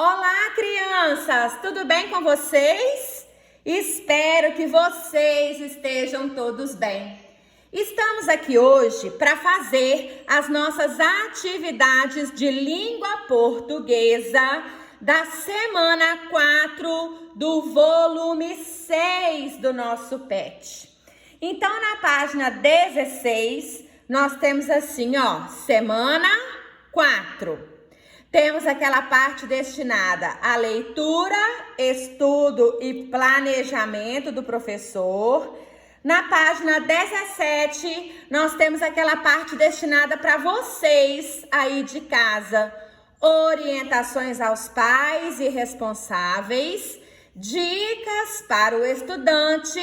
Olá, crianças! Tudo bem com vocês? Espero que vocês estejam todos bem. Estamos aqui hoje para fazer as nossas atividades de língua portuguesa da semana 4 do volume 6 do nosso PET. Então, na página 16, nós temos assim, semana 4. Temos aquela parte destinada à leitura, estudo e planejamento do professor. Na página 17, nós temos aquela parte destinada para vocês aí de casa. Orientações aos pais e responsáveis, dicas para o estudante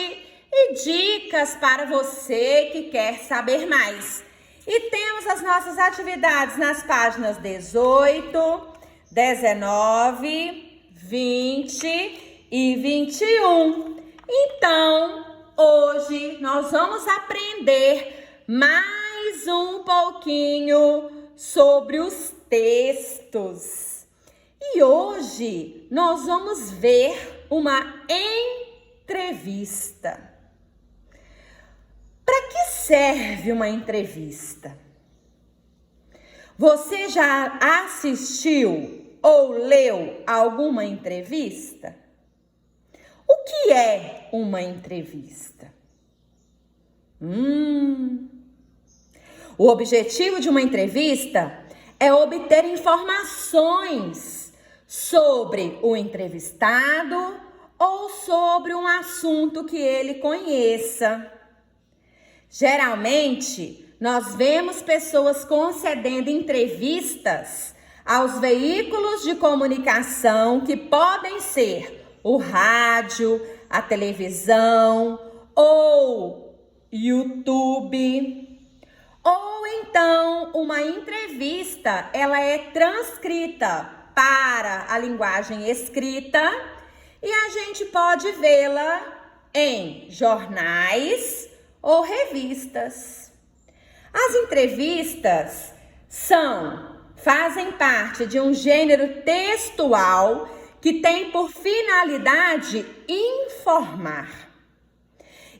e dicas para você que quer saber mais. E temos as nossas atividades nas páginas 18, 19, 20 e 21. Então, hoje nós vamos aprender mais um pouquinho sobre os textos. E hoje nós vamos ver uma entrevista. Para que serve uma entrevista? Você já assistiu ou leu alguma entrevista? O que é uma entrevista? O objetivo de uma entrevista é obter informações sobre o entrevistado ou sobre um assunto que ele conheça. Geralmente, nós vemos pessoas concedendo entrevistas aos veículos de comunicação que podem ser o rádio, a televisão ou YouTube. Ou então, uma entrevista, ela é transcrita para a linguagem escrita e a gente pode vê-la em jornais ou revistas. As entrevistas fazem parte de um gênero textual que tem por finalidade informar.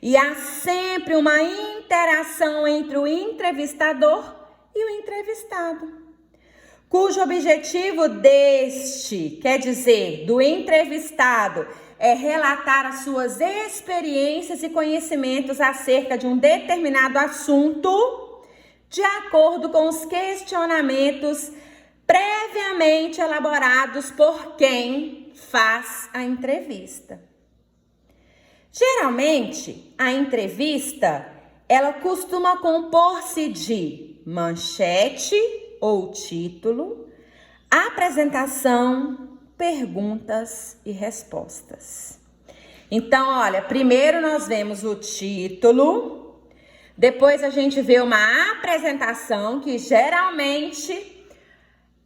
E há sempre uma interação entre o entrevistador e o entrevistado, cujo objetivo quer dizer, do entrevistado, é relatar as suas experiências e conhecimentos acerca de um determinado assunto, de acordo com os questionamentos previamente elaborados por quem faz a entrevista. Geralmente, a entrevista, ela costuma compor-se de manchete ou título, apresentação, perguntas e respostas. Então, olha, primeiro nós vemos o título, depois a gente vê uma apresentação, que geralmente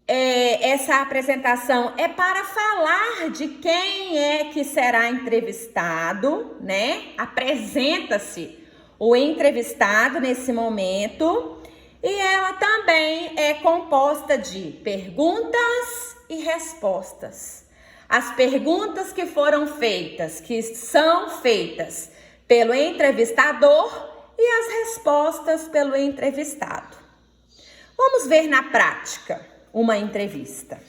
essa apresentação é para falar de quem é que será entrevistado, né? Apresenta-se o entrevistado nesse momento, e ela também é composta de perguntas e respostas. As perguntas que são feitas pelo entrevistador e as respostas pelo entrevistado. Vamos ver na prática uma entrevista.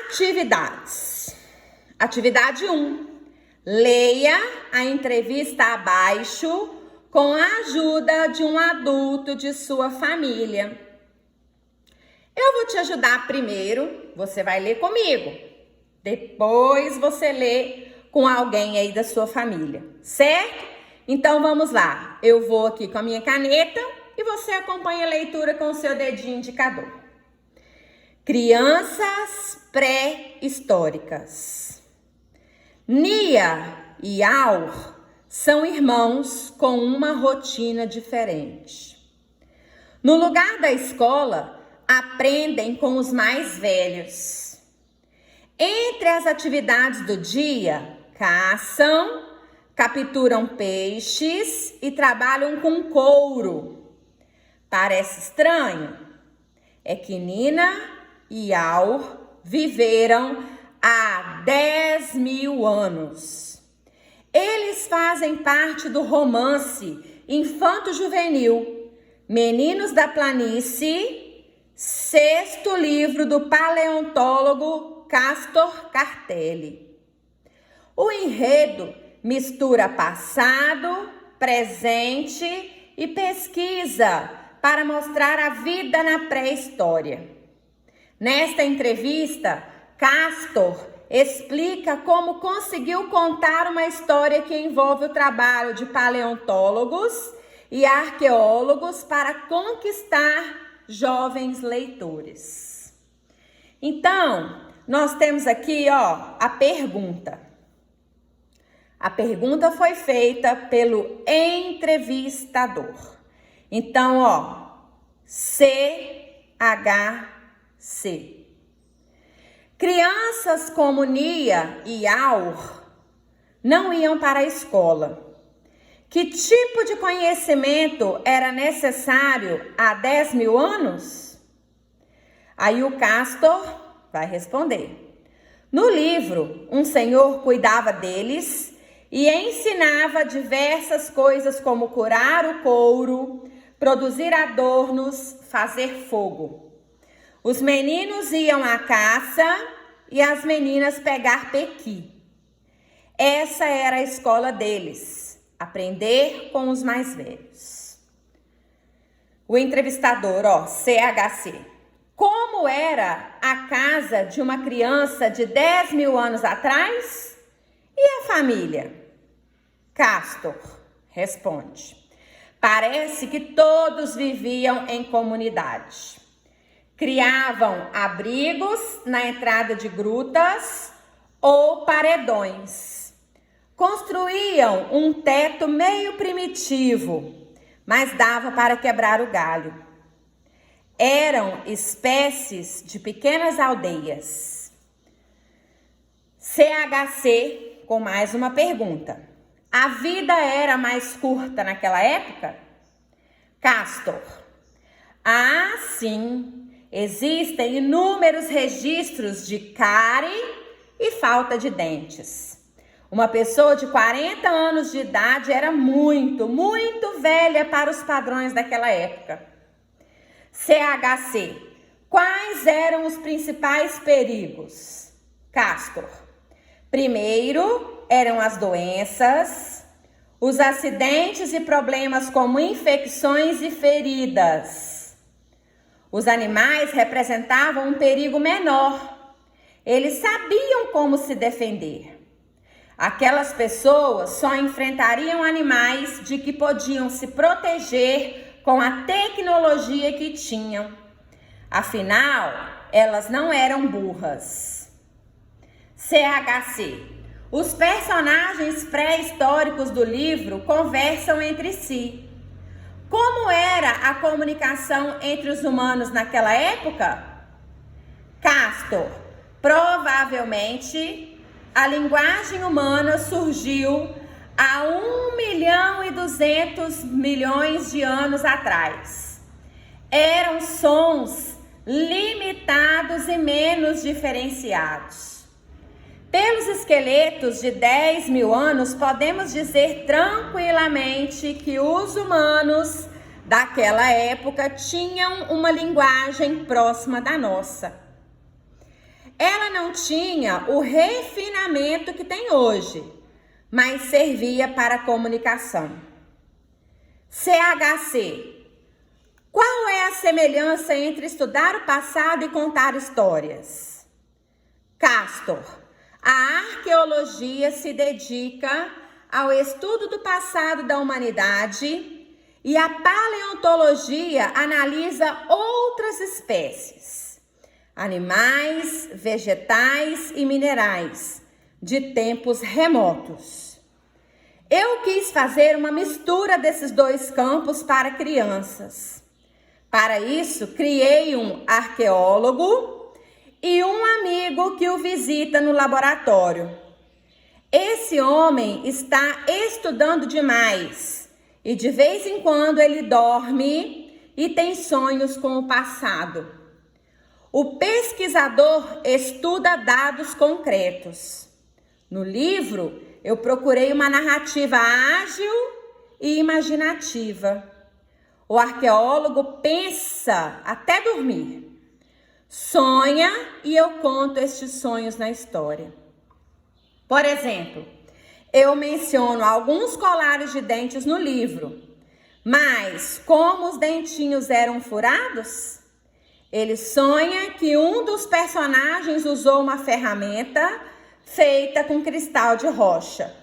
Atividades. Atividade 1. Leia a entrevista abaixo com a ajuda de um adulto de sua família. Eu vou te ajudar primeiro, você vai ler comigo. Depois você lê com alguém aí da sua família, certo? Então vamos lá. Eu vou aqui com a minha caneta e você acompanha a leitura com o seu dedinho indicador. Crianças pré-históricas. Nia e Aur são irmãos com uma rotina diferente. No lugar da escola, aprendem com os mais velhos. Entre as atividades do dia, caçam, capturam peixes e trabalham com couro. Parece estranho? É que Nina e Aur viveram há 10.000 anos. Eles fazem parte do romance infanto-juvenil Meninos da Planície, 6º livro do paleontólogo Castor Cartelli. O enredo mistura passado, presente e pesquisa para mostrar a vida na pré-história. Nesta entrevista, Castor explica como conseguiu contar uma história que envolve o trabalho de paleontólogos e arqueólogos para conquistar jovens leitores. Então, nós temos aqui, a pergunta. A pergunta foi feita pelo entrevistador. Então, CHC. Crianças como Nia e Aur não iam para a escola. Que tipo de conhecimento era necessário há 10.000 anos? Aí o Castor vai responder. No livro, um senhor cuidava deles e ensinava diversas coisas como curar o couro, produzir adornos, fazer fogo. Os meninos iam à caça e as meninas pegar pequi. Essa era a escola deles, aprender com os mais velhos. O entrevistador, CHC. Como era a casa de uma criança de 10.000 anos atrás? E a família? Castor responde. Parece que todos viviam em comunidade. Criavam abrigos na entrada de grutas ou paredões. Construíam um teto meio primitivo, mas dava para quebrar o galho. Eram espécies de pequenas aldeias. CHC com mais uma pergunta. A vida era mais curta naquela época? Castor. Ah, sim. Existem inúmeros registros de cárie e falta de dentes. Uma pessoa de 40 anos de idade era muito velha para os padrões daquela época. CHC. Quais eram os principais perigos? Castor. Primeiro, eram as doenças, os acidentes e problemas como infecções e feridas. Os animais representavam um perigo menor. Eles sabiam como se defender. Aquelas pessoas só enfrentariam animais de que podiam se proteger com a tecnologia que tinham. Afinal, elas não eram burras. CHC. Os personagens pré-históricos do livro conversam entre si. Como era a comunicação entre os humanos naquela época? Castor. Provavelmente, a linguagem humana surgiu há 1.200.000.000 de anos atrás. Eram sons limitados e menos diferenciados. Pelos esqueletos de 10.000 anos, podemos dizer tranquilamente que os humanos daquela época tinham uma linguagem próxima da nossa. Ela não tinha o refinamento que tem hoje, mas servia para a comunicação. CHC. Qual é a semelhança entre estudar o passado e contar histórias? Castor. A arqueologia se dedica ao estudo do passado da humanidade e a paleontologia analisa outras espécies, animais, vegetais e minerais de tempos remotos. Eu quis fazer uma mistura desses dois campos para crianças. Para isso, criei um arqueólogo e um amigo que o visita no laboratório. Esse homem está estudando demais e de vez em quando ele dorme e tem sonhos com o passado. o pesquisador estuda dados concretos. No livro, eu procurei uma narrativa ágil e imaginativa. O arqueólogo pensa até dormir. Sonha e eu conto estes sonhos na história. Por exemplo, eu menciono alguns colares de dentes no livro, mas como os dentinhos eram furados, ele sonha que um dos personagens usou uma ferramenta feita com cristal de rocha.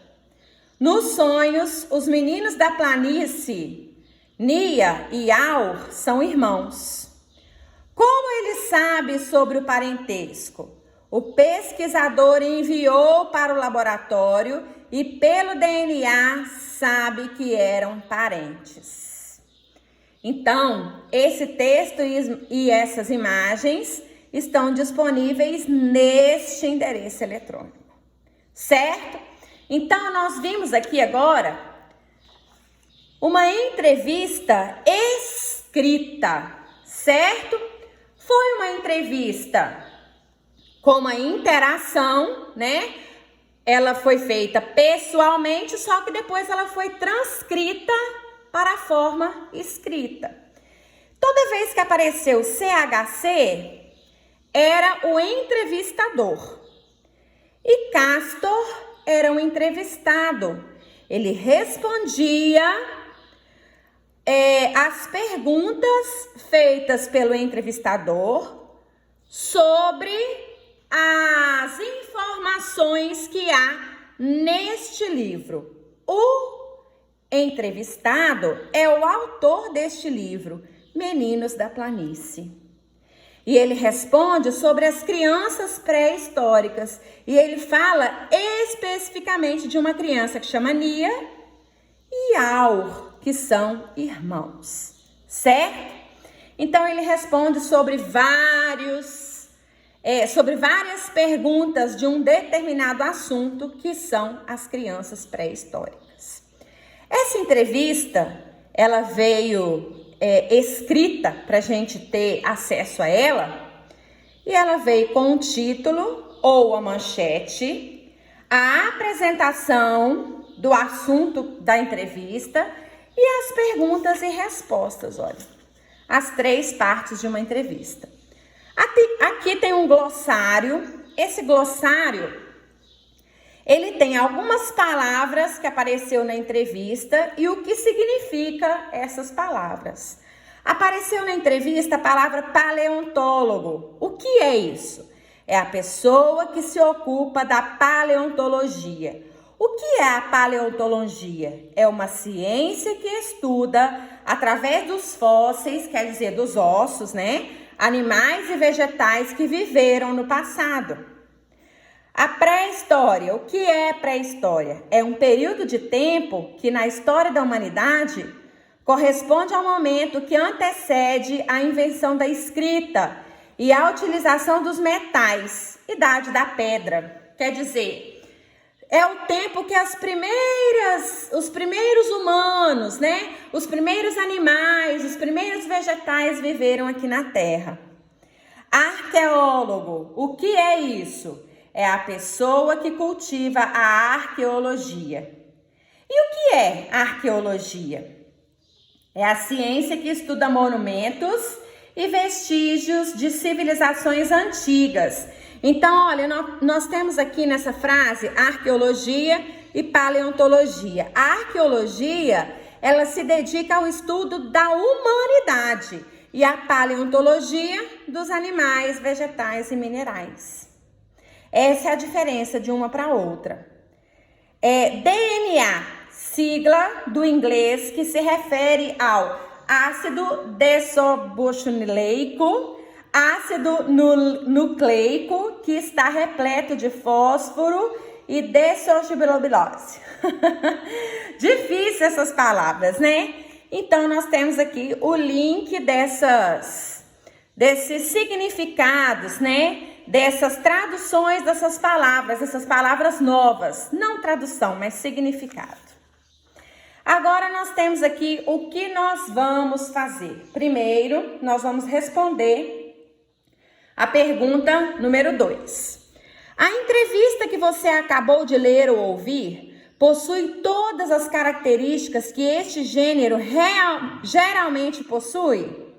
Nos sonhos, os meninos da planície, Nia e Aur, são irmãos. Como ele sabe sobre o parentesco? O pesquisador enviou para o laboratório e pelo DNA sabe que eram parentes. Então, esse texto e essas imagens estão disponíveis neste endereço eletrônico, certo? Então, nós vimos aqui agora uma entrevista escrita, certo? Foi uma entrevista com uma interação, né? Ela foi feita pessoalmente, só que depois ela foi transcrita para a forma escrita. Toda vez que apareceu o CHC, era o entrevistador. E Castor era o entrevistado. Ele respondia as perguntas feitas pelo entrevistador sobre as informações que há neste livro. O entrevistado é o autor deste livro, Meninos da Planície. E ele responde sobre as crianças pré-históricas. E ele fala especificamente de uma criança que chama Nia e Aur, que são irmãos, certo? Então ele responde sobre várias perguntas de um determinado assunto, que são as crianças pré-históricas. Essa entrevista, ela veio escrita para a gente ter acesso a ela, e ela veio com o título ou a manchete, a apresentação do assunto da entrevista e as perguntas e respostas, olha, as 3 partes de uma entrevista. Aqui tem um glossário. Esse glossário, ele tem algumas palavras que apareceu na entrevista e o que significa essas palavras. Apareceu na entrevista a palavra paleontólogo. O que é isso? É a pessoa que se ocupa da paleontologia. O que é a paleontologia? É uma ciência que estuda, através dos fósseis, quer dizer, dos ossos, né? Animais e vegetais que viveram no passado. A pré-história, o que é pré-história? É um período de tempo que na história da humanidade corresponde ao momento que antecede a invenção da escrita e a utilização dos metais, idade da pedra. Quer dizer, é o tempo que os primeiros humanos, né? Os primeiros animais, os primeiros vegetais viveram aqui na Terra. Arqueólogo, o que é isso? É a pessoa que cultiva a arqueologia. E o que é arqueologia? É a ciência que estuda monumentos e vestígios de civilizações antigas. Então, olha, nós temos aqui nessa frase arqueologia e paleontologia. A arqueologia, ela se dedica ao estudo da humanidade e a paleontologia dos animais, vegetais e minerais. Essa é a diferença de uma para outra. DNA, sigla do inglês que se refere ao ácido desoxirribonucleico, ácido nucleico, que está repleto de fósforo e desoxirribobilose. Difícil essas palavras, né? Então, nós temos aqui o link desses significados, né? Dessas traduções dessas palavras novas. Não tradução, mas significado. Agora, nós temos aqui o que nós vamos fazer. Primeiro, nós vamos responder A pergunta número 2. A entrevista que você acabou de ler ou ouvir possui todas as características que este gênero geralmente possui?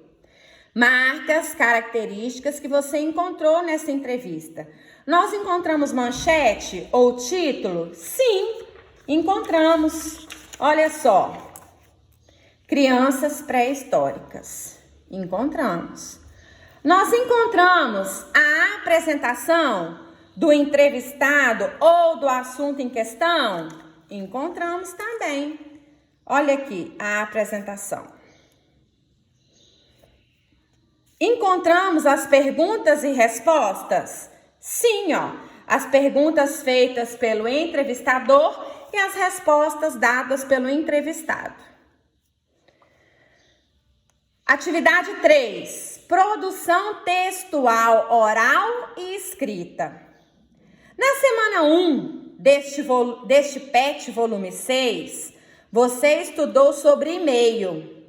Marque as características que você encontrou nessa entrevista. Nós encontramos manchete ou título? Sim, encontramos. Olha só. Crianças pré-históricas. Encontramos. Nós encontramos a apresentação do entrevistado ou do assunto em questão? Encontramos também. Olha aqui a apresentação. Encontramos as perguntas e respostas? Sim, ó. As perguntas feitas pelo entrevistador e as respostas dadas pelo entrevistado. Atividade 3. Produção textual oral e escrita. Na semana 1 deste PET volume 6, você estudou sobre e-mail.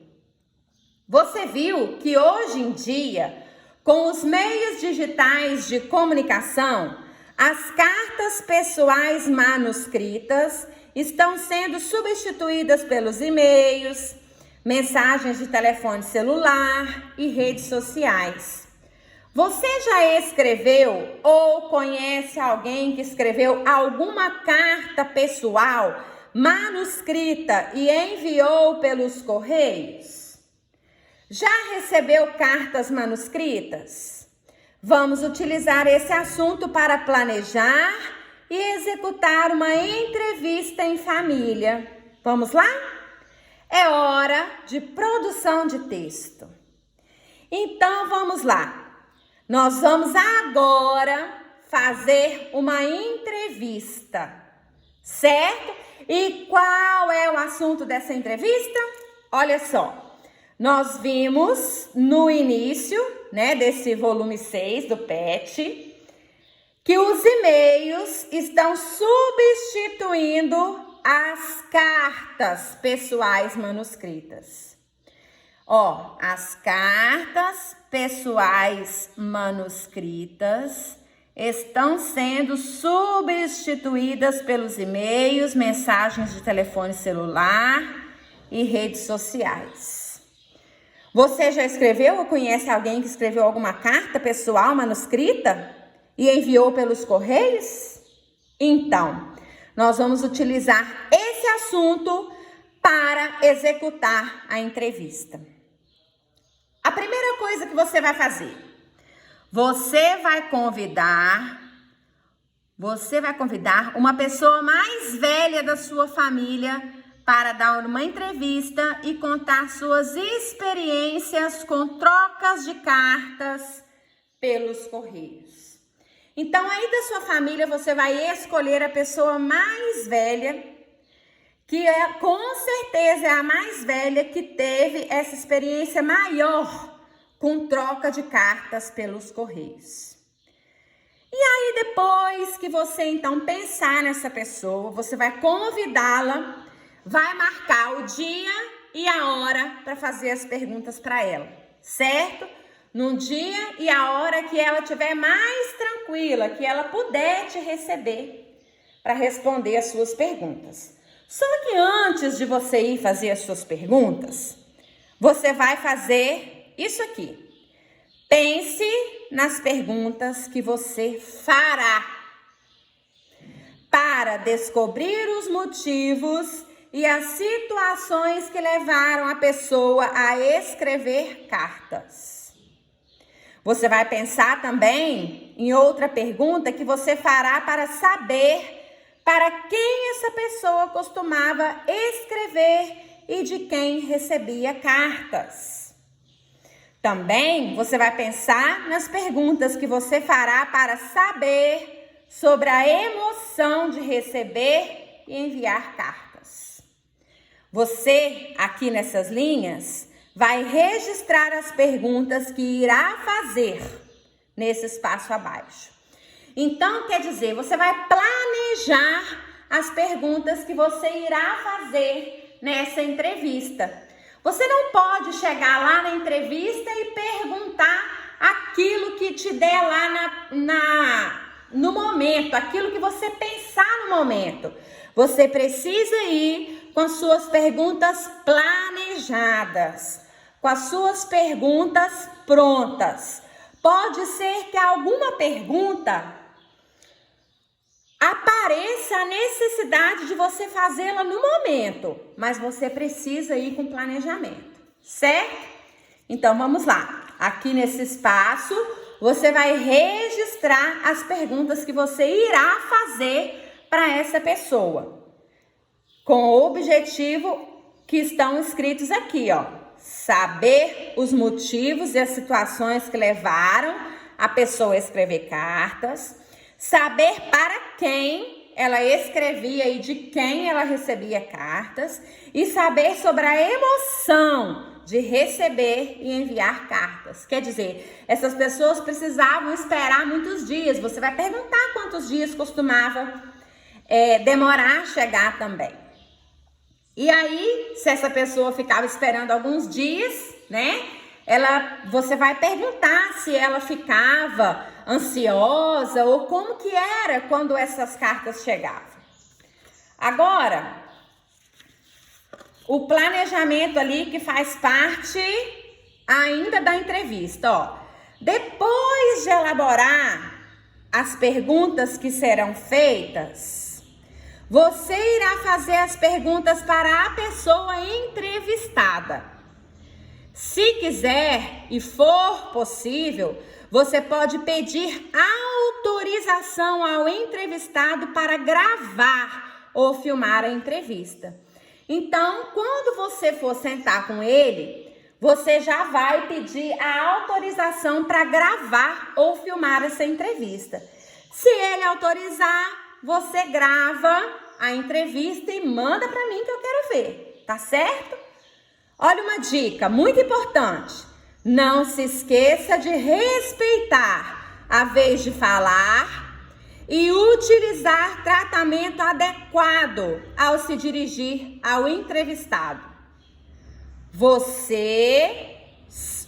Você viu que hoje em dia, com os meios digitais de comunicação, as cartas pessoais manuscritas estão sendo substituídas pelos e-mails, mensagens de telefone celular e redes sociais. Você já escreveu ou conhece alguém que escreveu alguma carta pessoal manuscrita e enviou pelos correios? Já recebeu cartas manuscritas? Vamos utilizar esse assunto para planejar e executar uma entrevista em família. Vamos lá? É hora de produção de texto. Então, vamos lá. Nós vamos agora fazer uma entrevista, certo? E qual é o assunto dessa entrevista? Olha só. Nós vimos no início, desse volume 6 do PET, que os e-mails estão substituindo as cartas pessoais manuscritas. Ó, as cartas pessoais manuscritas estão sendo substituídas pelos e-mails, mensagens de telefone celular e redes sociais. Você já escreveu ou conhece alguém que escreveu alguma carta pessoal manuscrita e enviou pelos correios? Então, nós vamos utilizar esse assunto para executar a entrevista. A primeira coisa que você vai fazer, você vai convidar uma pessoa mais velha da sua família para dar uma entrevista e contar suas experiências com trocas de cartas pelos correios. Então, aí da sua família, você vai escolher a pessoa mais velha, que com certeza é a mais velha que teve essa experiência maior com troca de cartas pelos correios. E aí, depois que você, então, pensar nessa pessoa, você vai convidá-la, vai marcar o dia e a hora para fazer as perguntas para ela, certo? No dia e a hora que ela estiver mais tranquila, que ela puder te receber para responder as suas perguntas. Só que antes de você ir fazer as suas perguntas, você vai fazer isso aqui. Pense nas perguntas que você fará para descobrir os motivos e as situações que levaram a pessoa a escrever cartas. Você vai pensar também em outra pergunta que você fará para saber para quem essa pessoa costumava escrever e de quem recebia cartas. Também você vai pensar nas perguntas que você fará para saber sobre a emoção de receber e enviar cartas. Você, aqui nessas linhas, vai registrar as perguntas que irá fazer nesse espaço abaixo. Então, quer dizer, você vai planejar as perguntas que você irá fazer nessa entrevista. Você não pode chegar lá na entrevista e perguntar aquilo que te der lá no momento, aquilo que você pensar no momento. Você precisa ir com as suas perguntas planejadas, com as suas perguntas prontas. Pode ser que alguma pergunta apareça a necessidade de você fazê-la no momento, mas você precisa ir com planejamento, certo? Então vamos lá. Aqui nesse espaço, você vai registrar as perguntas que você irá fazer para essa pessoa, com o objetivo que estão escritos aqui, ó. Saber os motivos e as situações que levaram a pessoa a escrever cartas, saber para quem ela escrevia e de quem ela recebia cartas, e saber sobre a emoção de receber e enviar cartas. Quer dizer, essas pessoas precisavam esperar muitos dias. Você vai perguntar quantos dias costumava demorar a chegar também. E aí, se essa pessoa ficava esperando alguns dias, né? Você vai perguntar se ela ficava ansiosa ou como que era quando essas cartas chegavam. Agora, o planejamento ali que faz parte ainda da entrevista, ó. Depois de elaborar as perguntas que serão feitas, você irá fazer as perguntas para a pessoa entrevistada. Se quiser e for possível, você pode pedir autorização ao entrevistado para gravar ou filmar a entrevista. Então, quando você for sentar com ele, você já vai pedir a autorização para gravar ou filmar essa entrevista. Se ele autorizar, você grava a entrevista e manda para mim que eu quero ver, tá certo? Olha uma dica muito importante. Não se esqueça de respeitar a vez de falar e utilizar tratamento adequado ao se dirigir ao entrevistado. Você,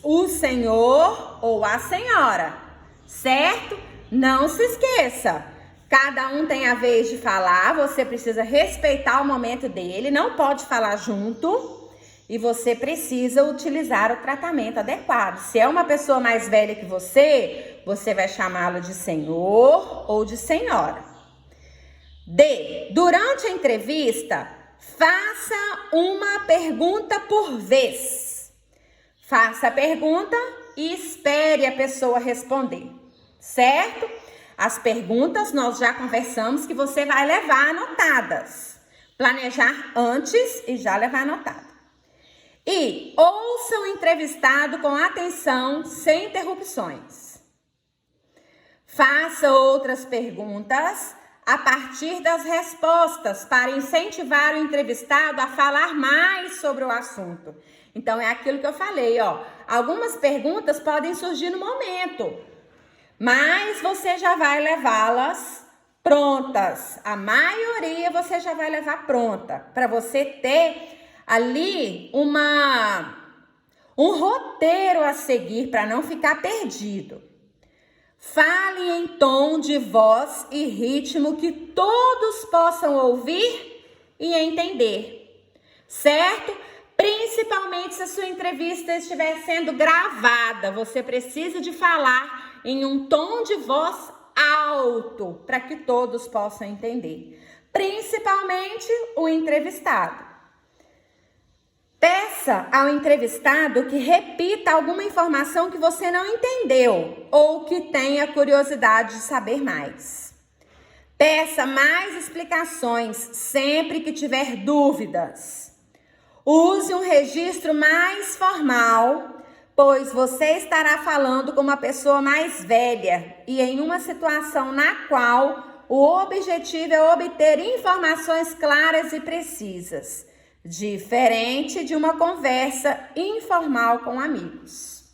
o senhor ou a senhora, certo? Não se esqueça. Cada um tem a vez de falar, você precisa respeitar o momento dele, não pode falar junto e você precisa utilizar o tratamento adequado. Se é uma pessoa mais velha que você vai chamá-lo de senhor ou de senhora. Durante a entrevista, faça uma pergunta por vez. Faça a pergunta e espere a pessoa responder, certo? As perguntas nós já conversamos que você vai levar anotadas. Planejar antes e já levar anotado. E ouça o entrevistado com atenção, sem interrupções. Faça outras perguntas a partir das respostas para incentivar o entrevistado a falar mais sobre o assunto. Então, é aquilo que eu falei, ó. Algumas perguntas podem surgir no momento, mas você já vai levá-las prontas. A maioria você já vai levar pronta, para você ter ali um roteiro a seguir, para não ficar perdido. Fale em tom de voz e ritmo que todos possam ouvir e entender, certo? Principalmente se a sua entrevista estiver sendo gravada, você precisa de falar em um tom de voz alto, para que todos possam entender, principalmente o entrevistado. Peça ao entrevistado que repita alguma informação que você não entendeu ou que tenha curiosidade de saber mais. Peça mais explicações sempre que tiver dúvidas. Use um registro mais formal, pois você estará falando com uma pessoa mais velha e em uma situação na qual o objetivo é obter informações claras e precisas, diferente de uma conversa informal com amigos.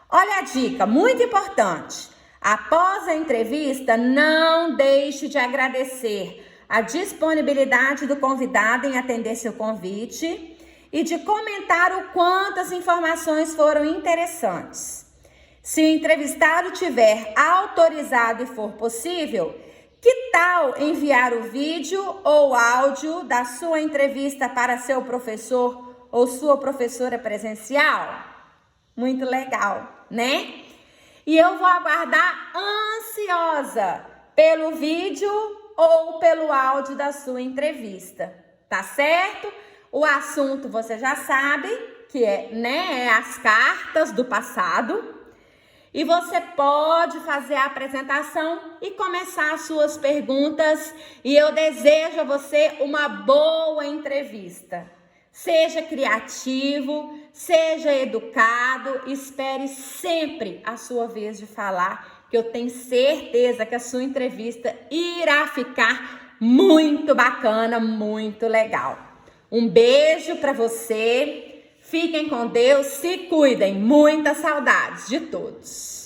Olha a dica, muito importante. Após a entrevista, não deixe de agradecer a disponibilidade do convidado em atender seu convite e de comentar o quanto as informações foram interessantes. Se o entrevistado tiver autorizado e for possível, que tal enviar o vídeo ou áudio da sua entrevista para seu professor ou sua professora presencial? Muito legal, né? E eu vou aguardar ansiosa pelo vídeo ou pelo áudio da sua entrevista, tá certo? O assunto você já sabe, que é as cartas do passado. E você pode fazer a apresentação e começar as suas perguntas. E eu desejo a você uma boa entrevista. Seja criativo, seja educado, espere sempre a sua vez de falar, que eu tenho certeza que a sua entrevista irá ficar muito bacana, muito legal. Um beijo para você. Fiquem com Deus, se cuidem. Muitas saudades de todos.